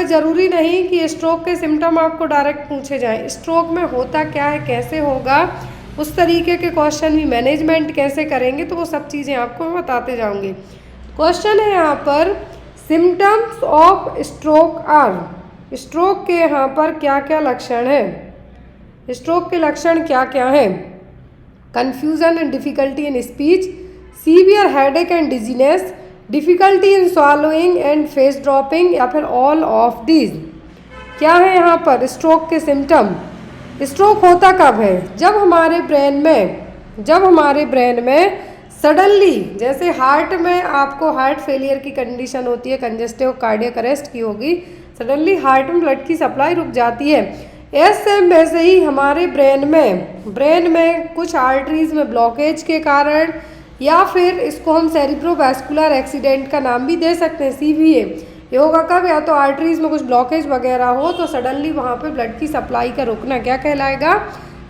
ज़रूरी नहीं कि स्ट्रोक के सिम्टम आपको डायरेक्ट पूछे जाएं। स्ट्रोक में होता क्या है, कैसे होगा, उस तरीके के क्वेश्चन भी, मैनेजमेंट कैसे करेंगे, तो वो सब चीज़ें आपको मैं बताते जाऊंगी। क्वेश्चन है यहाँ पर, symptoms of stroke are, stroke के यहाँ पर क्या क्या लक्षण है, स्ट्रोक के लक्षण क्या क्या हैं। Confusion and difficulty in speech, severe headache and dizziness, difficulty in swallowing and face dropping, या फिर ऑल ऑफ दीज। क्या है यहाँ पर स्ट्रोक के सिम्टम। स्ट्रोक होता कब है, जब हमारे ब्रेन में सडनली, जैसे हार्ट में आपको हार्ट फेलियर की कंडीशन होती है, कंजेस्टिव कार्डियक अरेस्ट की होगी, सडनली हार्ट में ब्लड की सप्लाई रुक जाती है। ऐसे वैसे ही हमारे ब्रेन में कुछ आर्टरीज में ब्लॉकेज के कारण, या फिर इसको हम सेरिब्रोवैस्कुलर एक्सीडेंट का नाम भी दे सकते हैं, CVA। ये होगा कब, या तो आर्टरीज में कुछ ब्लॉकेज वगैरह हो तो सडनली वहाँ पे ब्लड की सप्लाई का रुकना क्या कहलाएगा,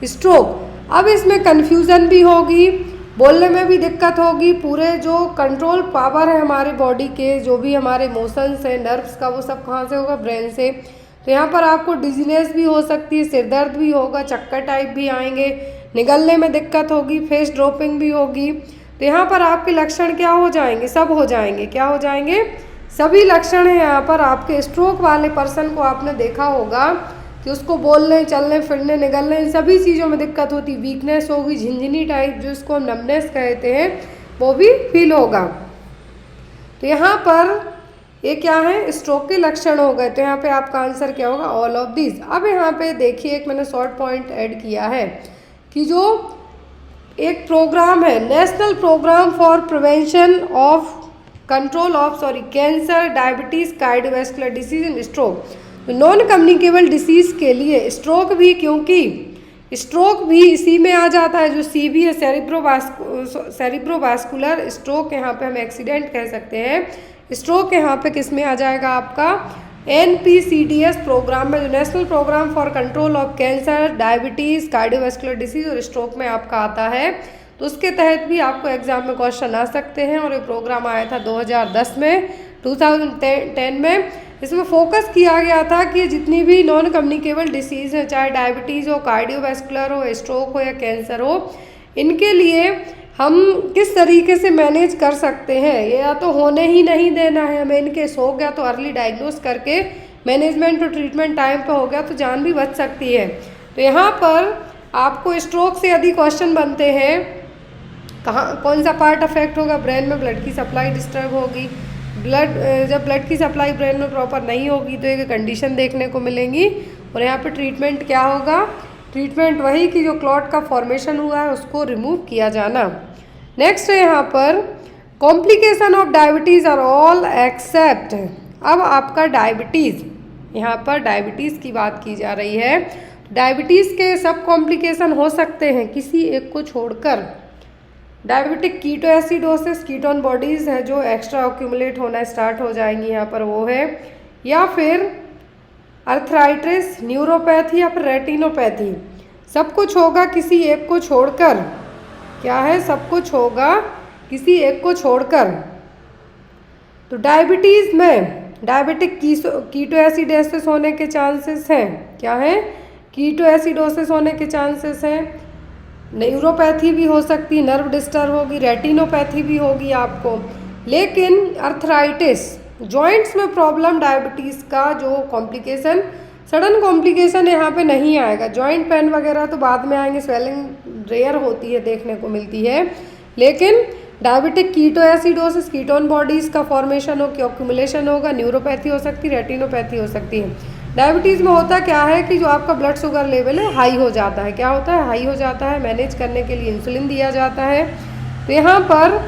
स्ट्रोक। अब इसमें कन्फ्यूज़न भी होगी, बोलने में भी दिक्कत होगी, पूरे जो कंट्रोल पावर है हमारे बॉडी के, जो भी हमारे इमोशंस है, नर्व्स का, वो सब कहाँ से होगा, ब्रेन से। तो यहाँ पर आपको डिजीनेस भी हो सकती है, सिरदर्द भी होगा, चक्कर टाइप भी आएंगे, निगलने में दिक्कत होगी, फेस ड्रॉपिंग भी होगी। तो यहाँ पर आपके लक्षण क्या हो जाएंगे, सब हो जाएंगे, क्या हो जाएंगे, सभी लक्षण है यहाँ पर आपके। स्ट्रोक वाले पर्सन को आपने देखा होगा कि उसको बोलने, चलने, फिरने, निगलने, इन सभी चीज़ों में दिक्कत होती, वीकनेस होगी, झिंझनी टाइप, जो इसको हम नमनेस कहते हैं, वो भी फील होगा। तो यहाँ पर ये क्या है, स्ट्रोक के लक्षण हो गए। तो यहाँ पे आपका आंसर क्या होगा, ऑल ऑफ दिस। अब यहाँ पे देखिए, एक मैंने शॉर्ट पॉइंट ऐड किया है कि जो एक प्रोग्राम है, national program for prevention of control of cancer, diabetes, cardiovascular disease and stroke, non communicable disease के लिए स्ट्रोक भी, क्योंकि स्ट्रोक भी इसी में आ जाता है, जो CB है, सेरिब्रोवैस्कुलर स्ट्रोक, यहाँ पे हम एक्सीडेंट कह सकते हैं। स्ट्रोक यहाँ पे किस में आ जाएगा, आपका NPCDS प्रोग्राम में, जो national program for control of cancer, diabetes, cardiovascular disease और स्ट्रोक में आपका आता है। तो उसके तहत भी आपको एग्जाम में क्वेश्चन आ सकते हैं, और ये प्रोग्राम आया था 2010 में, 2010 में। इसमें फोकस किया गया था कि जितनी भी नॉन कम्युनिकेबल डिसीज़ हैं, चाहे डायबिटीज़ हो, कार्डियोवैस्कुलर हो, स्ट्रोक हो या कैंसर हो, इनके लिए हम किस तरीके से मैनेज कर सकते हैं। ये या तो होने ही नहीं देना है हमें, इनकेस हो गया तो अर्ली डायग्नोस करके मैनेजमेंट और ट्रीटमेंट टाइम पे हो गया तो जान भी बच सकती है। तो यहाँ पर आपको स्ट्रोक से यदि क्वेश्चन बनते हैं, कहाँ कौन सा पार्ट अफेक्ट होगा, ब्रेन में ब्लड की सप्लाई डिस्टर्ब होगी, जब ब्लड की सप्लाई ब्रेन में प्रॉपर नहीं होगी तो एक कंडीशन देखने को मिलेंगी। और यहाँ पे ट्रीटमेंट क्या होगा, ट्रीटमेंट वही कि जो क्लॉट का फॉर्मेशन हुआ है उसको रिमूव किया जाना। नेक्स्ट है यहाँ पर, complication of diabetes are all except. अब आपका डायबिटीज़, यहाँ पर डायबिटीज़ की बात की जा रही है। डायबिटीज़ के सब कॉम्प्लिकेशन हो सकते हैं किसी एक को छोड़कर। डायबिटिक कीटोएसिडोसिस, कीटोन बॉडीज़ है जो एक्स्ट्रा एक्यूमुलेट होना स्टार्ट हो जाएंगी, यहाँ पर वो है, या फिर अर्थराइटिस, न्यूरोपैथी या फिर रेटिनोपैथी। सब कुछ होगा किसी एक को छोड़कर। क्या है, सब कुछ होगा किसी एक को छोड़कर। तो डायबिटीज़ में डायबिटिक कीटोएसिडोसिस होने के चांसेस हैं। क्या है, कीटोएसिडोसिस होने के चांसेस हैं। न्यूरोपैथी भी हो सकती, नर्व डिस्टर्ब होगी, रेटिनोपैथी भी होगी आपको। लेकिन अर्थराइटिस, जॉइंट्स में प्रॉब्लम, डायबिटीज़ का जो कॉम्प्लिकेशन, सडन कॉम्प्लिकेशन यहाँ पे नहीं आएगा। जॉइंट पेन वगैरह तो बाद में आएंगे, स्वेलिंग रेयर होती है, देखने को मिलती है। लेकिन डायबिटिक कीटोएसिडोसिस, कीटोन बॉडीज़ का फॉर्मेशन हो, एक्यूमुलेशन होगा, न्यूरोपैथी हो सकती है, रेटिनोपैथी हो सकती है। डायबिटीज़ में होता क्या है कि जो आपका ब्लड शुगर लेवल है हाई हो जाता है। क्या होता है, हाई हो जाता है। मैनेज करने के लिए इंसुलिन दिया जाता है। तो यहाँ पर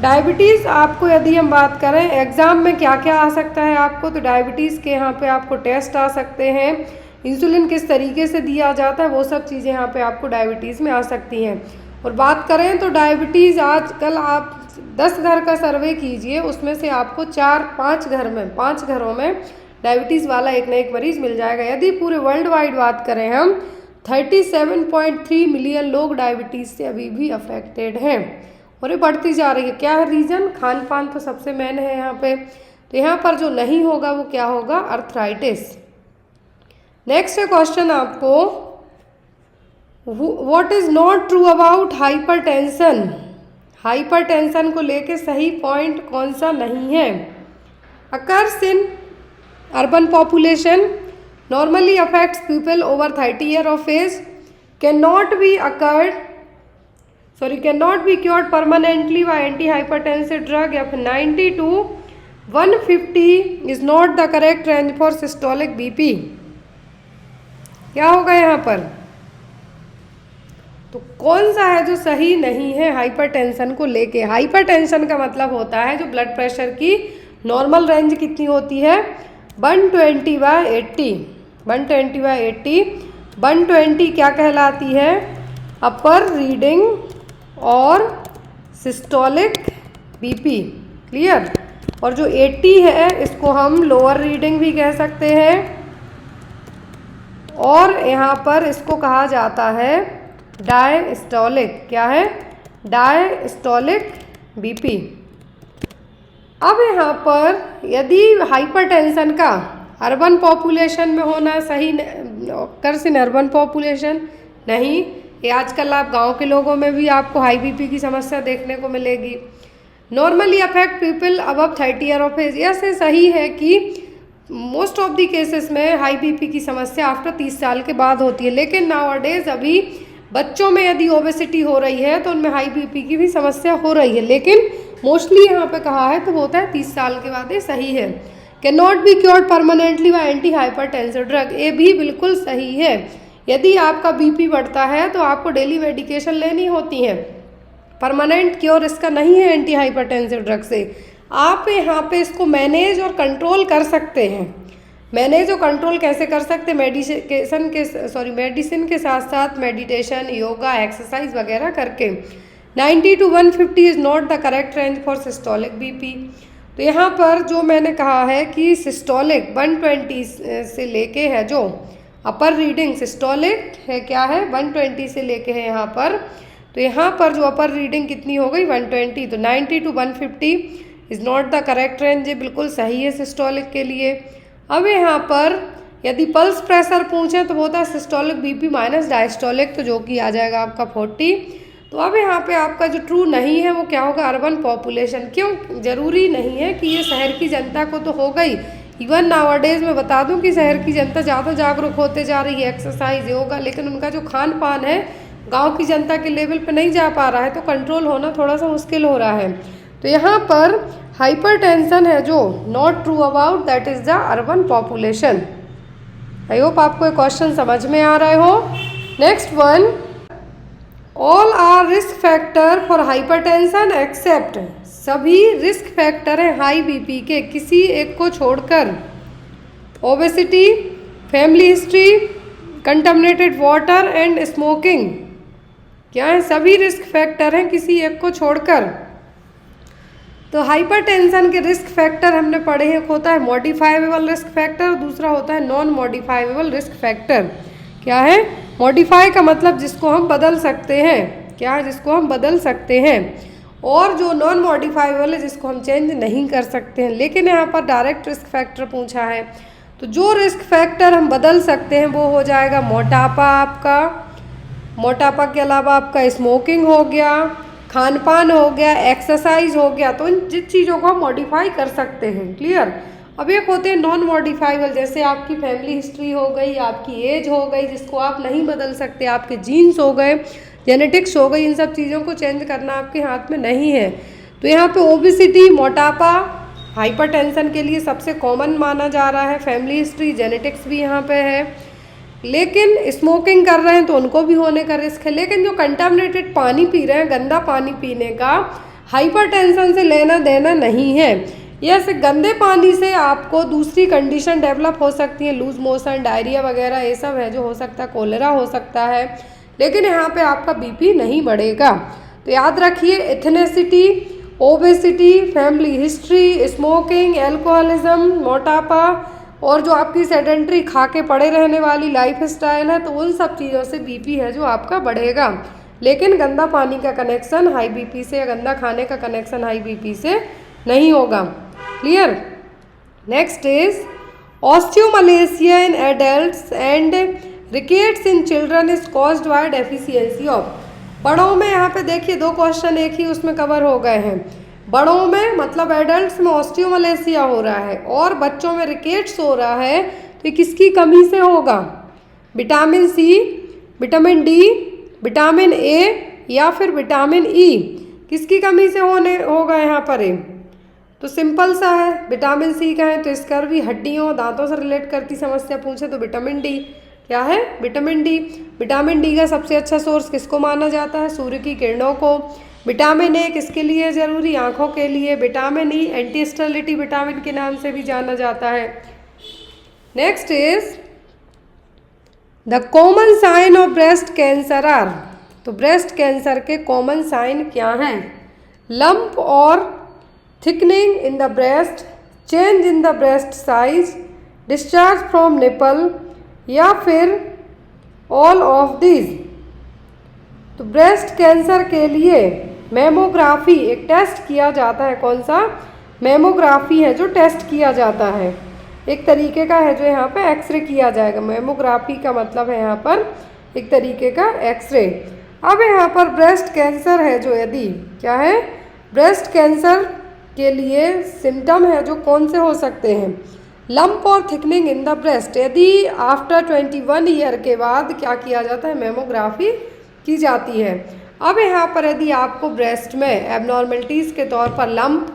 डायबिटीज़ आपको यदि हम बात करें एग्ज़ाम में क्या क्या आ सकता है आपको, तो डायबिटीज़ के यहाँ पे आपको टेस्ट आ सकते हैं, इंसुलिन किस तरीके से दिया जाता है, वो सब चीज़ें यहाँ पे आपको डायबिटीज़ में आ सकती हैं। और बात करें तो डायबिटीज़ आजकल आप 10 घर का सर्वे कीजिए, उसमें से आपको 5 घरों में डायबिटीज़ वाला एक ना एक मरीज़ मिल जाएगा। यदि पूरे वर्ल्ड वाइड बात करें हम, 37.3 मिलियन लोग डायबिटीज़ से अभी भी अफेक्टेड हैं और ये बढ़ती जा रही है। क्या है रीज़न, खान पान तो सबसे मेन है यहाँ पे। तो यहाँ पर जो नहीं होगा वो क्या होगा, अर्थराइटिस। नेक्स्ट क्वेश्चन आपको, what is not true about hypertension. Hypertension को लेके सही पॉइंट कौन सा नहीं है। Occurs in urban population, normally affects people over 30 year of age, cannot be cured permanently by antihypertensive drug, या फिर 90 to 150 is not the correct range for systolic BP। क्या होगा यहाँ पर, तो कौन सा है जो सही नहीं है हाइपरटेंशन को लेके। हाइपरटेंशन का मतलब होता है जो ब्लड प्रेशर की नॉर्मल रेंज कितनी होती है, 120/80। 120/80, 120 क्या कहलाती है, अपर रीडिंग और सिस्टोलिक बीपी। क्लियर। और जो 80 है इसको हम लोअर रीडिंग भी कह सकते हैं, और यहाँ पर इसको कहा जाता है डायस्टोलिक। क्या है, डायस्टोलिक बीपी। अब यहाँ पर यदि हाइपरटेंशन का अर्बन पॉपुलेशन में होना सही, कर्स इन अर्बन पॉपुलेशन नहीं, ये आजकल आप गांव के लोगों में भी आपको हाई बीपी की समस्या देखने को मिलेगी। Normally affect people above 30 year of age, ऐसे सही है कि मोस्ट ऑफ दी केसेस में हाई बीपी की समस्या आफ्टर 30 साल के बाद होती है, लेकिन नाउअडेज अभी बच्चों में यदि ओबेसिटी हो रही है तो उनमें हाई बीपी की भी समस्या हो रही है, लेकिन मोस्टली यहाँ पे कहा है तो होता है 30 साल के बाद, ये सही है। Can not be cured permanently bye anti hypertensive drug, ये भी बिल्कुल सही है। यदि आपका बीपी बढ़ता है तो आपको डेली मेडिकेशन लेनी होती है, परमानेंट क्योर इसका नहीं है एंटी हाइपरटेंसिव ड्रग से। आप यहाँ पे इसको मैनेज और कंट्रोल कर सकते हैं। मैनेज और कंट्रोल कैसे कर सकते हैं, मेडिसिन के साथ साथ मेडिटेशन, योगा, एक्सरसाइज वगैरह करके। 90 to 150 is not the correct range for systolic BP. तो यहाँ पर जो मैंने कहा है कि सिस्टोलिक 120 से लेके है, जो अपर रीडिंग सिस्टोलिक है क्या है 120 से लेके है यहाँ पर, तो यहाँ पर जो अपर रीडिंग कितनी हो गई 120, तो 90 to 150 is not the correct range, ये बिल्कुल सही है सिस्टोलिक के लिए। अब यहाँ पर यदि पल्स प्रेशर पूछें तो वो होता है सिस्टोलिक बीपी माइनस डायस्टोलिक, तो जो कि आ जाएगा आपका 40। तो अब यहाँ पे आपका जो ट्रू नहीं है वो क्या होगा, अर्बन पॉपुलेशन। क्यों, ज़रूरी नहीं है कि ये शहर की जनता को तो हो गई, इवन नाउअडेज में बता दूं कि शहर की जनता ज़्यादा जागरूक होते जा रही है, एक्सरसाइज, योगा, लेकिन उनका जो खान पान है गांव की जनता के लेवल पे नहीं जा पा रहा है, तो कंट्रोल होना थोड़ा सा मुश्किल हो रहा है। तो यहाँ पर हाइपरटेंशन है जो not true about that is the urban population. I hope आपको ये क्वेश्चन समझ में आ रहे हो। Next one, all are risk factor for hypertension except, सभी रिस्क फैक्टर हैं हाई बीपी के किसी एक को छोड़कर। Obesity, family history, contaminated water and smoking, क्या है, सभी रिस्क फैक्टर हैं किसी एक को छोड़कर। तो हाइपरटेंशन के रिस्क फैक्टर हमने पढ़े हैं, एक होता है मॉडिफाइबल रिस्क फैक्टर, दूसरा होता है नॉन मॉडिफाइबल रिस्क फैक्टर। क्या है, मॉडिफाई का मतलब जिसको हम बदल सकते हैं, क्या है, जिसको हम बदल सकते हैं, और जो नॉन मॉडिफाइबल है जिसको हम चेंज नहीं कर सकते हैं। लेकिन यहाँ पर डायरेक्ट रिस्क फैक्टर पूछा है, तो जो रिस्क फैक्टर हम बदल सकते हैं वो हो जाएगा मोटापा आपका, मोटापा के अलावा आपका स्मोकिंग हो गया, खान पान हो गया, एक्सरसाइज हो गया, तो इन जिन चीज़ों को हम मॉडिफाई कर सकते हैं। क्लियर। अब एक होते हैं नॉन मॉडिफाइबल, जैसे आपकी फैमिली हिस्ट्री हो गई, आपकी एज हो गई जिसको आप नहीं बदल सकते, आपके जीन्स हो गए, जेनेटिक्स हो गई, इन सब चीज़ों को चेंज करना आपके हाथ में नहीं है। तो यहाँ पे ओबेसिटी, मोटापा हाइपरटेंशन के लिए सबसे कॉमन माना जा रहा है, फैमिली हिस्ट्री, जेनेटिक्स भी यहाँ पे है। लेकिन स्मोकिंग कर रहे हैं तो उनको भी होने का रिस्क है। लेकिन जो कंटामिनेटेड पानी पी रहे हैं, गंदा पानी पीने का हाइपरटेंशन से लेना देना नहीं है। यह गंदे पानी से आपको दूसरी कंडीशन डेवलप हो सकती है, लूज मोशन, डायरिया वगैरह, ये सब है जो हो सकता है, कोलेरा हो सकता है, लेकिन यहाँ पे आपका बीपी नहीं बढ़ेगा। तो याद रखिए, ethnicity, obesity, family history, smoking, alcoholism, मोटापा, और जो आपकी सेडेंट्री खा के पड़े रहने वाली लाइफ स्टाइल है, तो उन सब चीज़ों से बीपी है जो आपका बढ़ेगा। लेकिन गंदा पानी का कनेक्शन हाई बीपी से, या गंदा खाने का कनेक्शन हाई बीपी से नहीं होगा। Clear. Next is osteomalacia in adults and rickets in children is caused by deficiency of. बड़ों में यहाँ पे देखिए 2 क्वेश्चन एक ही उसमें कवर हो गए हैं। बड़ों में मतलब एडल्ट्स में ऑस्टियोमलेशिया हो रहा है और बच्चों में रिकेट्स हो रहा है, तो ये किसकी कमी से होगा? Vitamin C, vitamin D, vitamin A या फिर विटामिन ई, किसकी कमी से होगा यहाँ पर? तो सिंपल सा है, विटामिन सी का है तो इसका भी हड्डियों दांतों से रिलेट करती समस्या पूछे तो विटामिन डी। क्या है? Vitamin D. विटामिन डी का सबसे अच्छा सोर्स किसको माना जाता है? सूर्य की किरणों को। विटामिन ए किसके लिए ज़रूरी? आँखों के लिए। Vitamin E anti sterility vitamin के नाम से भी जाना जाता है। Next is the common sign of breast cancer are. तो ब्रेस्ट कैंसर के कॉमन साइन क्या हैं? लंप और thickening in the breast, change in the breast size, discharge from nipple या फिर ऑल ऑफ दिस। तो ब्रेस्ट कैंसर के लिए मेमोग्राफी एक टेस्ट किया जाता है। कौन सा? मेमोग्राफी है जो टेस्ट किया जाता है, एक तरीके का है जो यहाँ पे एक्सरे किया जाएगा। मेमोग्राफी का मतलब है यहाँ पर एक तरीके का एक्सरे। अब यहाँ पर ब्रेस्ट कैंसर है जो, यदि क्या है, ब्रेस्ट कैंसर के लिए सिम्टम है जो कौन से हो सकते हैं? लंप और थिकनिंग इन द ब्रेस्ट। यदि आफ्टर 21 ईयर के बाद क्या किया जाता है? मेमोग्राफी की जाती है। अब यहाँ पर यदि आपको ब्रेस्ट में एबनॉर्मलिटीज़ के तौर पर लंप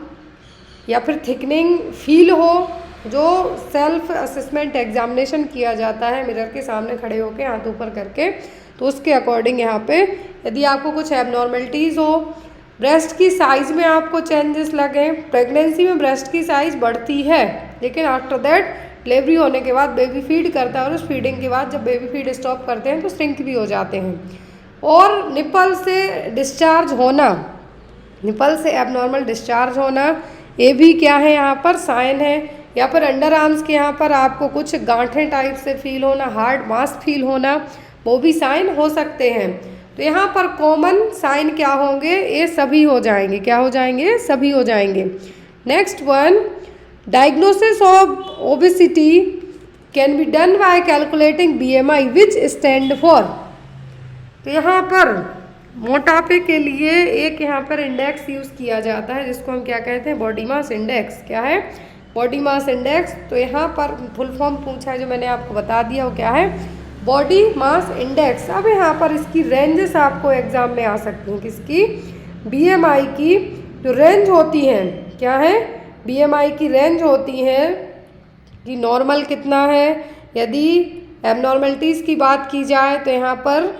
या फिर थिकनिंग फील हो, जो सेल्फ असेसमेंट एग्जामिनेशन किया जाता है मिरर के सामने खड़े होकर हाथ ऊपर करके, तो उसके अकॉर्डिंग यहाँ पे यदि आपको कुछ एबनॉर्मलिटीज़ हो, ब्रेस्ट की साइज़ में आपको चेंजेस लगे, प्रेगनेंसी में ब्रेस्ट की साइज़ बढ़ती है लेकिन आफ्टर दैट डिलीवरी होने के बाद बेबी फीड करता है और उस फीडिंग के बाद जब बेबी फीड स्टॉप करते हैं तो श्रिंक भी हो जाते हैं, और निपल से डिस्चार्ज होना, निपल से एबनॉर्मल डिस्चार्ज होना, ये भी क्या है यहाँ पर साइन है। या फिर अंडर आर्म्स के यहाँ पर आपको कुछ गांठें टाइप से फील होना, हार्ड मास फील होना, वो भी साइन हो सकते हैं। तो यहाँ पर कॉमन साइन क्या होंगे? ये सभी हो जाएंगे। क्या हो जाएंगे? सभी हो जाएंगे। Next one, diagnosis of obesity can be done by calculating BMI which stand for. तो यहाँ पर मोटापे के लिए एक यहाँ पर इंडेक्स यूज़ किया जाता है जिसको हम क्या कहते हैं? Body mass index. क्या है? Body mass index. तो यहाँ पर फुल फॉर्म पूछा है जो मैंने आपको बता दिया, वो क्या है? Body mass index. अब यहाँ पर इसकी रेंजेस आपको एग्जाम में आ सकती हैं। किसकी? BMI की जो रेंज होती हैं, क्या है? BMI की रेंज होती है कि नॉर्मल कितना है। यदि एबनॉर्मलिटीज़ की बात की जाए तो यहाँ पर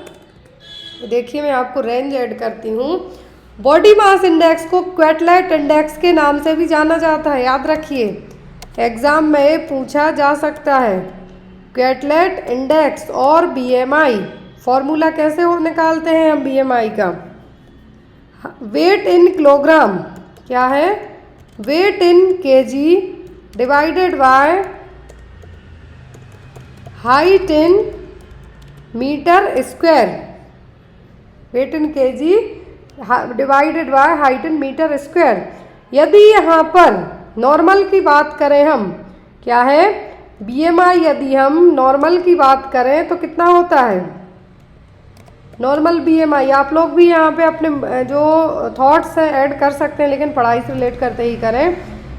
देखिए मैं आपको रेंज ऐड करती हूँ। बॉडी मास इंडेक्स को क्वेटलेट इंडेक्स के नाम से भी जाना जाता है, याद रखिए, एग्जाम में पूछा जा सकता है। क्वेटलेट इंडेक्स और BMI, फॉर्मूला कैसे हो निकालते हैं हम BMI का? वेट इन किलोग्राम, क्या है? Weight in kg divided by height in metre square. Weight in kg divided by height in metre square. यदि यहाँ पर नॉर्मल की बात करें हम, क्या है? BMI यदि हम नॉर्मल की बात करें तो कितना होता है? नॉर्मल BMI आप लोग भी यहाँ पे अपने जो थॉट्स हैं ऐड कर सकते हैं, लेकिन पढ़ाई से रिलेट करते ही करें।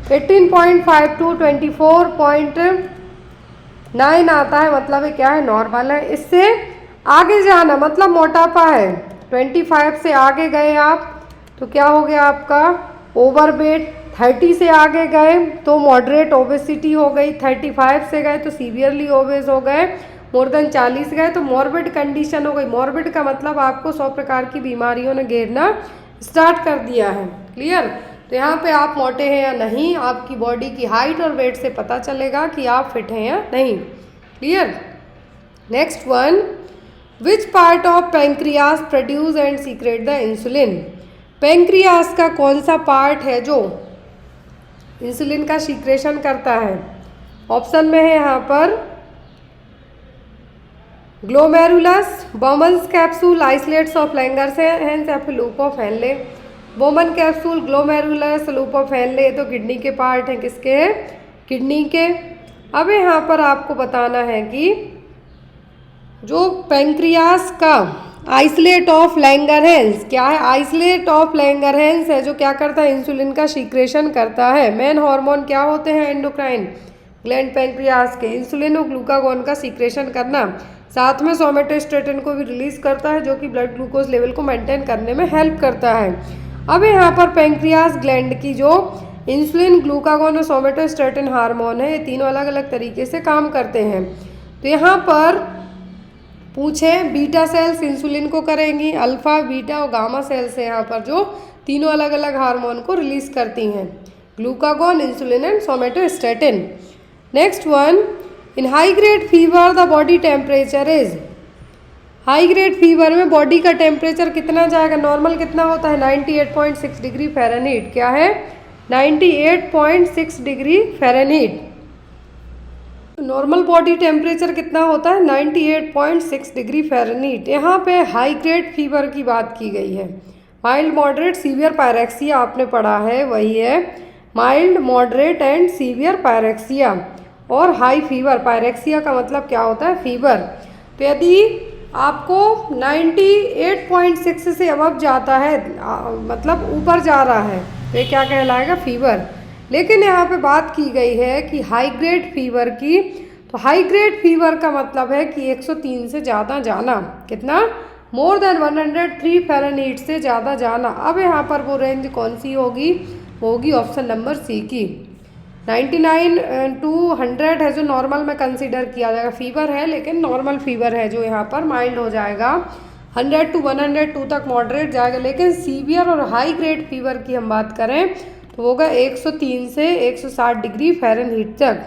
18.5 to 24.9 आता है, मतलब ये क्या है? नॉर्मल है। इससे आगे जाना मतलब मोटापा है। 25 से आगे गए आप तो क्या हो गया आपका? ओवरवेट। 30 से आगे गए तो मॉडरेट ओबेसिटी हो गई। 35 से गए तो सीवियरली ओबेस हो गए। मोर देन 40 गए तो मॉर्बिड कंडीशन हो गई। मॉर्बिड का मतलब आपको 100 प्रकार की बीमारियों ने घेरना स्टार्ट कर दिया है। क्लियर? तो यहाँ पे आप मोटे हैं या नहीं, आपकी बॉडी की हाइट और वेट से पता चलेगा कि आप फिट हैं या नहीं। Clear? Next one, which part of pancreas produce and secret the insulin. Pancreas का कौन सा पार्ट है जो इंसुलिन का सीक्रेशन करता है? ऑप्शन में है यहाँ पर glomerulus, Bowman's capsule, islets of Langerhans या फिर loop of Henle. Bowman capsule, glomerulus, loop of Henle तो किडनी के पार्ट हैं। किसके हैं? किडनी के। अब यहाँ पर आपको बताना है कि जो पैंक्रियास का आइसलेट ऑफ लैंगरहैंस, क्या है, आइसलेट ऑफ लैंगरहैंस है जो क्या करता है, इंसुलिन का सीक्रेशन करता है। मेन हार्मोन क्या होते हैं एंडोक्राइन ग्लैंड पैंक्रियास के, इंसुलिन और ग्लूकागॉन का सीक्रेशन करना, साथ में सोमेटोस्टेटिन को भी रिलीज करता है जो कि ब्लड ग्लूकोज लेवल को मेंटेन करने में हेल्प करता है। अब यहाँ पर पैंक्रियास ग्लैंड की जो इंसुलिन, ग्लूकागॉन और सोमेटोस्टेटिन हार्मोन है, ये तीनों अलग अलग तरीके से काम करते हैं। तो यहाँ पर पूछे बीटा सेल्स इंसुलिन को करेंगी, अल्फा, बीटा और गामा सेल्स है यहाँ पर जो तीनों अलग अलग हार्मोन को रिलीज करती हैं, glucagon, insulin and somatostatin. Next one, in high grade fever the body temperature is, high grade fever में बॉडी का टेम्परेचर कितना जाएगा, नॉर्मल कितना होता है 98.6 डिग्री फ़ारेनहीट, क्या है 98.6 degree Fahrenheit. Normal body temperature कितना होता है 98.6 डिग्री फ़ारेनहीट। यहाँ पे हाई ग्रेड फीवर की बात की गई है। माइल्ड, मॉडरेट, सीवियर पायरेक्सिया आपने पढ़ा है, वही है mild, moderate and severe pyrexia. और हाई फीवर, पायरेक्सिया का मतलब क्या होता है, फीवर। तो यदि आपको 98.6 से अबव जाता है, मतलब ऊपर जा रहा है, तो ये क्या कहलाएगा, फीवर। लेकिन यहाँ पे बात की गई है कि हाई ग्रेड फीवर की, तो हाई ग्रेड फीवर का मतलब है कि 103 से ज़्यादा जाना, कितना, मोर देन 103 फ़ारेनहीट से ज़्यादा जाना। अब यहाँ पर वो रेंज कौन सी होगी, वो होगी ऑप्शन नंबर सी की 99 to 100 है जो नॉर्मल में कंसीडर किया जाएगा, फीवर है लेकिन नॉर्मल फीवर है जो यहाँ पर माइल्ड हो जाएगा, 100 to 102 तक मॉडरेट जाएगा। लेकिन सीवियर और हाई ग्रेड फीवर की हम बात करें तो होगा 103 से 160 डिग्री फ़ारेनहीट तक।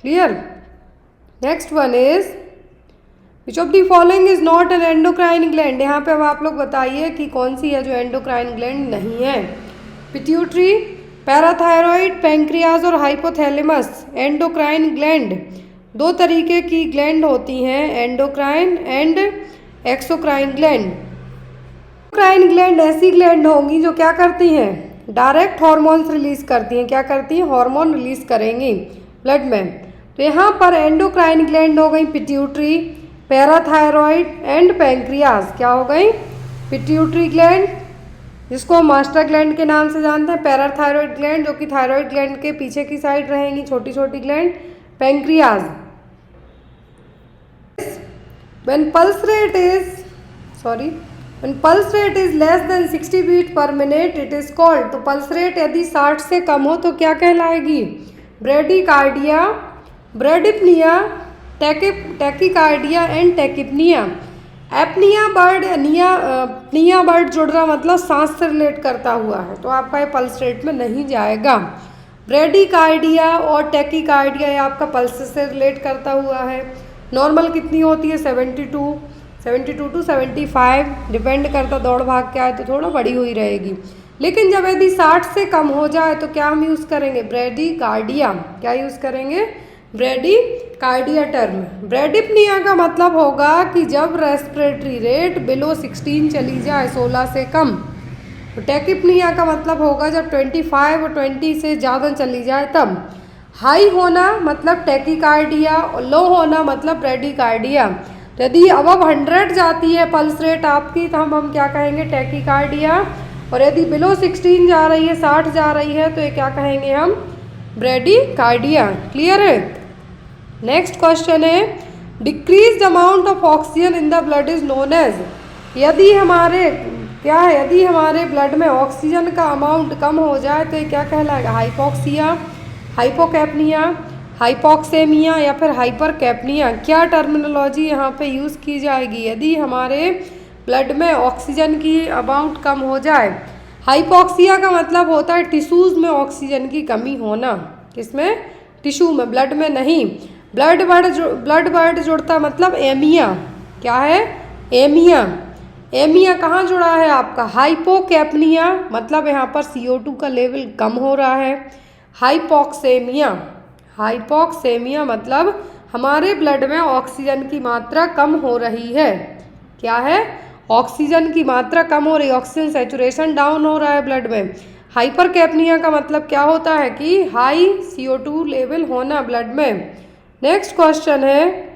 Clear. Next one is which of the following is not an endocrine gland. यहाँ पे अब आप लोग बताइए कि कौन सी है जो एंडोक्राइन ग्लैंड नहीं है। पिट्यूटरी, पैराथायरॉइड, पैंक्रियाज और हाइपोथैलेमस। एंडोक्राइन ग्लैंड दो तरीके की ग्लैंड होती हैं, endocrine and exocrine gland. Endocrine gland ऐसी ग्लैंड होंगी जो क्या करती हैं, डायरेक्ट हार्मोन्स रिलीज करती हैं। क्या करती हैं, हार्मोन रिलीज करेंगी ब्लड में। तो यहाँ पर एंडोक्राइन ग्लैंड हो गई पिट्यूटरी, पैराथायरॉइड एंड पैंक्रियाज। क्या हो गई, पिट्यूटरी ग्लैंड जिसको हम मास्टर ग्लैंड के नाम से जानते हैं, पैराथायरॉइड ग्लैंड जो कि थायरॉइड ग्लैंड के पीछे की साइड रहेंगी, छोटी छोटी gland, pancreas. When pulse rate is less than 60 beat per minute it is called। तो पल्स रेट यदि 60 से कम हो तो क्या कहलाएगी, bradycardia, bradypnea, tachycardia and tachypnea. Apnea word, pnea word जुड़ रहा मतलब सांस से रिलेट करता हुआ है तो आपका ये पल्स रेट में नहीं जाएगा। ब्रेडिकार्डिया और टैकीकार्डिया ये आपका पल्स से रिलेट करता हुआ है। नॉर्मल कितनी होती है 72 to 75, डिपेंड करता दौड़ भाग क्या है तो थोड़ा बड़ी हुई रहेगी। लेकिन जब यदि 60 से कम हो जाए तो क्या हम यूज़ करेंगे, ब्रेडिकार्डिया। क्या यूज़ करेंगे, ब्रेडिकार्डिया टर्म। ब्रेडिपनिया का मतलब होगा कि जब रेस्पिरेटरी रेट बिलो 16 चली जाए, 16 से कम। तो टैकिपनिया का मतलब होगा जब 25 और 20 से ज़्यादा चली जाए तब। हाई होना मतलब टैकीकार्डिया और लो होना मतलब ब्रेडिकार्डिया। तो यदि अबव 100 जाती है पल्स रेट आपकी तो हम क्या कहेंगे, टैकीकार्डिया। और यदि बिलो 16 जा रही है, 60 जा रही है तो ये क्या कहेंगे हम, ब्रेडिकार्डिया। क्लियर है। नेक्स्ट क्वेश्चन है decrease amount of oxygen in the blood is known as. यदि हमारे क्या है, यदि हमारे ब्लड में ऑक्सीजन का अमाउंट कम हो जाए तो ये क्या कहलाएगा, हाइपोक्सिया, हाइपोकैपनिया, हाइपोक्सेमिया या फिर हाइपरकैपनिया। क्या टर्मिनोलॉजी यहाँ पे यूज़ की जाएगी यदि हमारे ब्लड में ऑक्सीजन की अमाउंट कम हो जाए। हाइपोक्सिया का मतलब होता है टिश्यूज़ में ऑक्सीजन की कमी होना, किसमें, टिश्यू में, ब्लड में नहीं। ब्लड वर्ड जुड़ता मतलब एमिया। क्या है, एमिया। एमिया कहाँ जुड़ा है आपका, हाइपोकैपनिया मतलब यहाँ पर CO2 का लेवल कम हो रहा है। हाइपोक्सेमिया, हाइपोक्सेमिया मतलब हमारे ब्लड में ऑक्सीजन की मात्रा कम हो रही है। क्या है, ऑक्सीजन की मात्रा कम हो रही है, ऑक्सीजन सैचुरेशन डाउन हो रहा है ब्लड में। हाइपरकैपनिया का मतलब क्या होता है कि हाई CO2 लेवल होना ब्लड में। नेक्स्ट क्वेश्चन है,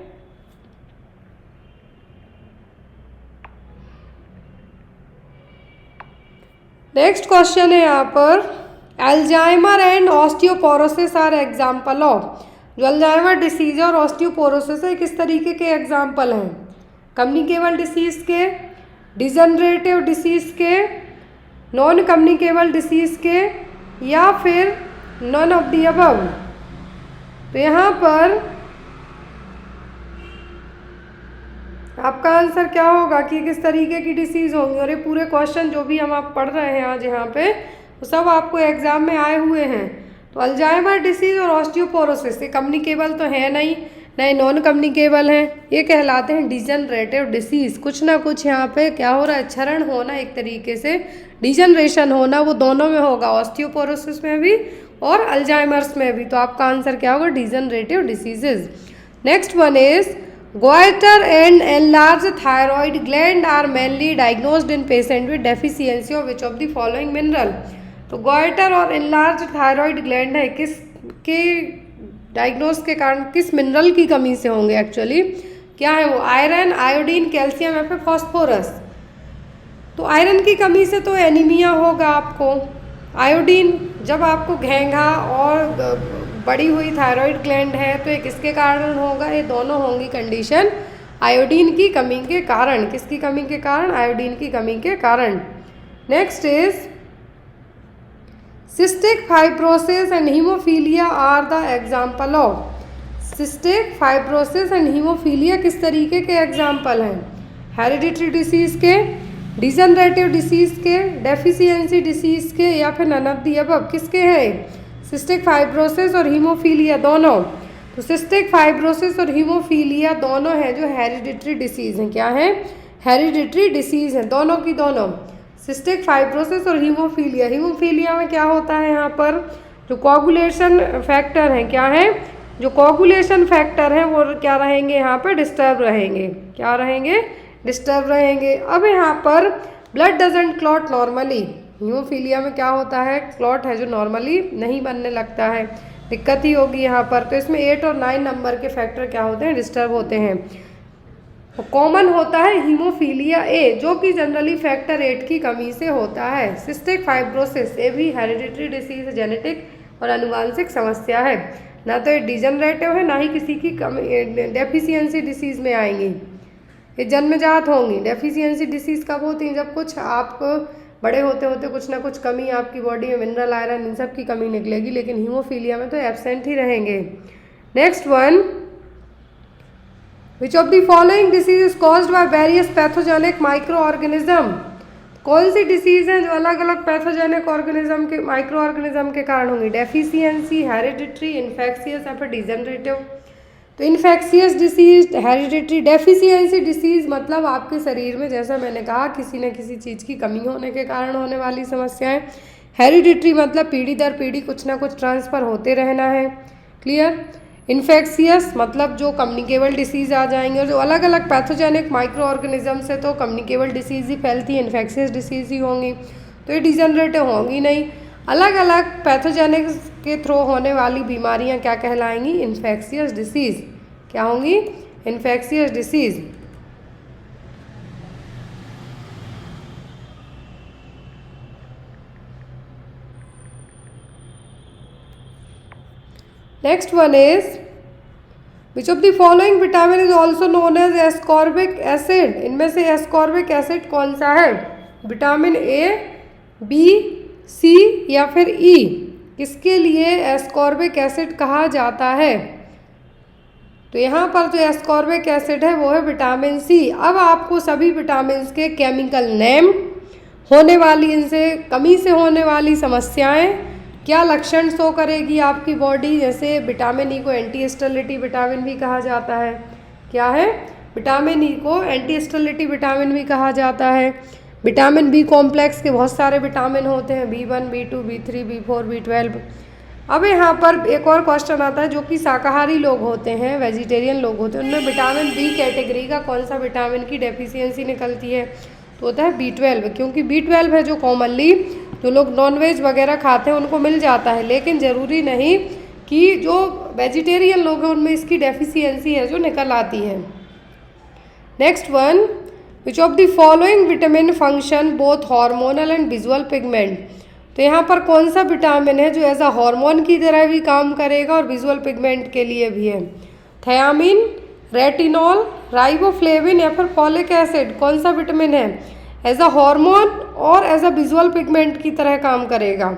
नेक्स्ट क्वेश्चन है यहाँ पर, Alzheimer and osteoporosis are example of. जो अल्जाइमर डिसीज और ऑस्टियोपोरोसिस है किस तरीके के एग्जाम्पल हैं? कम्युनिकेबल डिसीज के, डिजनरेटिव डिसीज के, नॉन कम्युनिकेबल डिसीज के, या फिर नॉन ऑफ दी अबव। तो यहाँ पर आपका आंसर क्या होगा कि किस तरीके की डिसीज़ होंगी। और ये पूरे क्वेश्चन जो भी हम आप पढ़ रहे हैं आज यहाँ पे, वो सब आपको एग्जाम में आए हुए हैं। तो अल्जाइमर डिसीज़ और ऑस्टियोपोरोसिस ये कम्युनिकेबल तो है नहीं, नहीं नॉन कम्युनिकेबल हैं, ये कहलाते हैं डिजनरेटिव डिसीज़। कुछ ना कुछ यहाँ पे क्या हो रहा है, क्षरण होना, एक तरीके से डिजनरेशन होना, वो दोनों में होगा, ऑस्टियोपोरोसिस में भी और अल्जाइमर्स में भी। तो आपका आंसर क्या होगा, degenerative diseases. Next one is goiter and enlarged thyroid gland are mainly diagnosed in patient with deficiency of which of the following mineral। तो goiter और enlarged thyroid gland है किसके डायग्नोस के कारण, किस मिनरल की कमी से होंगे एक्चुअली, क्या है वो, आयरन, आयोडीन, कैल्शियम या फिर फॉस्फोरस। तो आयरन की कमी से तो एनीमिया होगा आपको। आयोडीन, जब आपको घेंघा और बड़ी हुई थायराइड ग्लैंड है तो ये किसके कारण होगा, ये दोनों होंगी कंडीशन आयोडीन की कमी के कारण। किसकी कमी के कारण, आयोडीन की कमी के कारण। Next is cystic fibrosis and haemophilia are the example of. Cystic fibrosis and haemophilia किस तरीके के एग्जाम्पल हैं, हेरिडिटरी डिसीज के, डिजनरेटिव डिसीज के, डेफिशिएंसी डिसीज के, या फिर नन ऑफ द अबव। किसके हैं, सिस्टिक फाइब्रोसिस और हीमोफीलिया दोनों। तो सिस्टिक फाइब्रोसिस और हीमोफीलिया दोनों हैं जो हेरिडिटरी डिसीज़ हैं। क्या है, हेरिडिटरी डिसीज़ हैं दोनों की दोनों, सिस्टिक फाइब्रोसिस और हीमोफीलिया। हीमोफीलिया में क्या होता है, यहाँ पर जो कोगुलेशन फैक्टर हैं, क्या है, जो कोगुलेशन फैक्टर हैं वो क्या रहेंगे, यहाँ पर डिस्टर्ब रहेंगे। क्या रहेंगे, डिस्टर्ब रहेंगे। अब यहाँ पर blood doesn't clot normally. Haemophilia में क्या होता है, क्लॉट है जो नॉर्मली नहीं बनने लगता है, दिक्कत ही होगी यहाँ पर। तो इसमें 8 और 9 नंबर के फैक्टर क्या होते हैं, डिस्टर्ब होते हैं। कॉमन होता है हीमोफीलिया ए, जो कि जनरली फैक्टर 8 की कमी से होता है। सिस्टिक फाइब्रोसिस ये भी हेरिडिटरी डिसीज, जेनेटिक और आनुवांशिक समस्या है, ना तो ये डिजनरेटिव है ना ही किसी की कमी, डेफिशिएंसी डिसीज में आएंगी, ये जन्मजात होंगी। डेफिशिएंसी डिसीज कब होती है, जब कुछ आप बड़े होते होते कुछ ना कुछ कमी आपकी बॉडी में, मिनरल, आयरन, इन सब की कमी निकलेगी, लेकिन हीमोफीलिया में तो एब्सेंट ही रहेंगे। Next one, which of the following disease is caused by various pathogenic micro organism. कौन सी डिसीज हैं जो अलग अलग पैथोजेनिक ऑर्गेनिज्म के, माइक्रो ऑर्गेनिज्म के कारण होंगी, डेफिशिएंसी, हेरिडिटरी, इन्फेक्शियस या फिर डिजनरेटिव। तो infectious disease, hereditary, deficiency disease मतलब आपके शरीर में, जैसा मैंने कहा, किसी न किसी चीज़ की कमी होने के कारण होने वाली समस्याएं। हेरिडिटरी मतलब पीढ़ी दर पीढ़ी कुछ ना कुछ ट्रांसफ़र होते रहना है, क्लियर। इन्फेक्शियस मतलब जो कम्युनिकेबल डिसीज़ आ जाएंगे, और जो अलग अलग पैथोजेनिक माइक्रो ऑर्गेनिज्म से तो कम्युनिकेबल डिसीज़ ही फैलती है, इन्फेक्शियस डिसीज़ ही होंगी, तो ये डिजनरेटिव होंगी नहीं। अलग अलग पैथोजेनिक के थ्रू होने वाली बीमारियां क्या कहलाएंगी, इन्फेक्शियस डिसीज़। क्या होंगी, infectious disease. Next one is which of the following vitamin is also known as ascorbic acid. इनमें से एस्कॉर्बिक एसिड कौन सा है, विटामिन ए, बी, सी या फिर ई। किसके लिए एस्कॉर्बिक एसिड कहा जाता है, तो यहाँ पर जो एस्कॉर्बिक एसिड है वो है विटामिन सी। अब आपको सभी विटामिन के केमिकल नेम, होने वाली इनसे कमी से होने वाली समस्याएं, क्या लक्षण शो करेगी आपकी बॉडी। जैसे विटामिन ई को एंटी स्टेरिलिटी विटामिन भी कहा जाता है। क्या है, विटामिन ई को एंटी स्टेरिलिटी विटामिन भी कहा जाता है। विटामिन बी कॉम्प्लेक्स के बहुत सारे विटामिन होते हैं, B1, B2, B3, B4, B12। अब यहाँ पर एक और क्वेश्चन आता है, जो कि शाकाहारी लोग होते हैं, वेजिटेरियन लोग होते हैं, उनमें विटामिन बी कैटेगरी का कौन सा विटामिन की डेफिशिएंसी निकलती है, तो होता है B12, क्योंकि B12 है जो कॉमनली जो लोग नॉनवेज वगैरह खाते हैं उनको मिल जाता है, लेकिन ज़रूरी नहीं कि जो वेजिटेरियन लोग हैं उनमें इसकी डेफिशिएंसी है जो निकल आती है। Next one, which of the following vitamin function both hormonal and visual pigment. तो यहाँ पर कौन सा विटामिन है जो एज अ हार्मोन की तरह भी काम करेगा और विजुअल पिगमेंट के लिए भी है? थायामिन, रेटिनॉल, राइबोफ्लेविन या फिर फॉलिक एसिड, कौन सा विटामिन है एज अ हार्मोन और एज अ विजुअल पिगमेंट की तरह काम करेगा?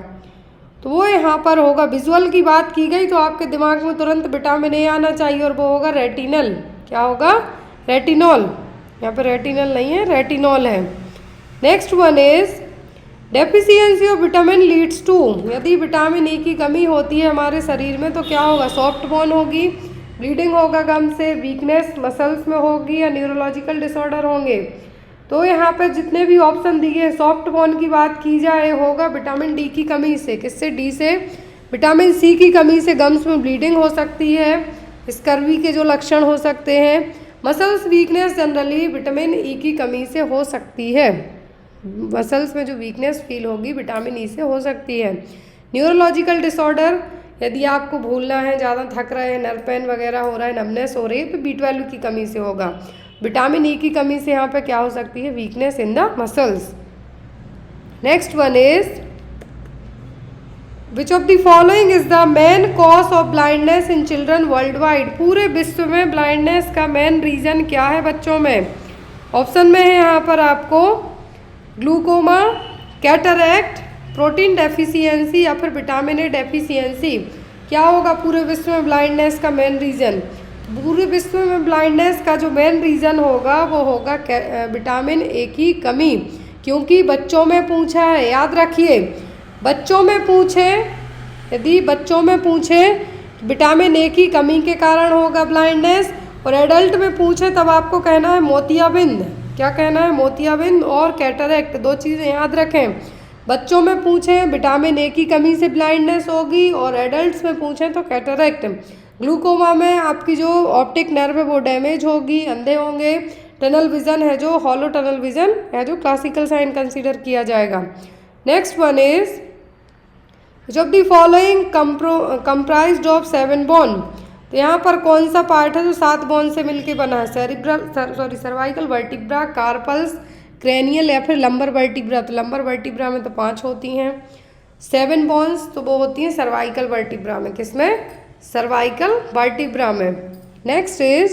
तो वो यहाँ पर होगा, विजुअल की बात की गई तो आपके दिमाग में तुरंत विटामिन ए आना चाहिए और वो होगा रेटिनल। क्या होगा? रेटिनॉल। यहाँ पर रेटिनल नहीं है, रेटिनॉल है। Next one is deficiency of vitamin leads to, यदि विटामिन ई की कमी होती है हमारे शरीर में तो क्या होगा? सॉफ्ट बोन होगी, ब्लीडिंग होगा गम से, वीकनेस मसल्स में होगी या न्यूरोलॉजिकल डिसऑर्डर होंगे। तो यहाँ पे जितने भी ऑप्शन दिए हैं, सॉफ्ट बोन की बात की जाए होगा विटामिन डी की कमी से। किससे? डी से। विटामिन सी की कमी से गम्स में ब्लीडिंग हो सकती है, स्कर्वी के जो लक्षण हो सकते हैं। Muscles weakness generally vitamin E की कमी से हो सकती है, मसल्स में जो वीकनेस फील होगी विटामिन ई से हो सकती है। न्यूरोलॉजिकल डिसऑर्डर, यदि आपको भूलना है, ज़्यादा थक रहे हैं, नर्व पेन वगैरह हो रहा है, नमनेस हो रही है, तो B12 की कमी से होगा। विटामिन ई की कमी से यहाँ पे क्या हो सकती है? Weakness in the muscles. Next one is which of the following is the main cause of blindness in children world wide. पूरे विश्व में ब्लाइंडनेस का मेन रीजन क्या है बच्चों में? ऑप्शन में है यहाँ पर आपको ग्लूकोमा, कैटरैक्ट, प्रोटीन डेफिशिएंसी या फिर विटामिन ए डेफिशिएंसी। क्या होगा पूरे विश्व में ब्लाइंडनेस का मेन रीजन? पूरे विश्व में ब्लाइंडनेस का जो मेन रीज़न होगा वो होगा विटामिन ए की कमी, क्योंकि बच्चों में पूछा है, याद रखिए, बच्चों में पूछे, यदि बच्चों में पूछे विटामिन ए की कमी के कारण होगा ब्लाइंडनेस, और एडल्ट में पूछे तब आपको कहना है मोतियाबिंद। क्या कहना है? मोतियाबिंद और कैटरैक्ट, दो चीज़ें याद रखें। बच्चों में पूछें विटामिन ए की कमी से ब्लाइंडनेस होगी, और एडल्ट्स में पूछें तो कैटरैक्ट। ग्लूकोमा में आपकी जो ऑप्टिक नर्व है वो डैमेज होगी, अंधे होंगे। टनल विजन है जो हॉलो टनल विजन है जो क्लासिकल साइन कंसीडर किया जाएगा। Next one is which of the following comprised of 7 bone. तो यहाँ पर कौन सा पार्ट है जो 7 बोन से मिलके बना है? सर्वाइकल वर्टिब्रा, कार्पल्स, क्रेनियल या फिर लंबर वर्टिब्रा। तो लंबर वर्टिब्रा में तो 5 होती हैं। 7 बोन्स तो वो होती हैं सर्वाइकल वर्टिब्रा में। किसमें? सर्वाइकल वर्टिब्रा में। Next is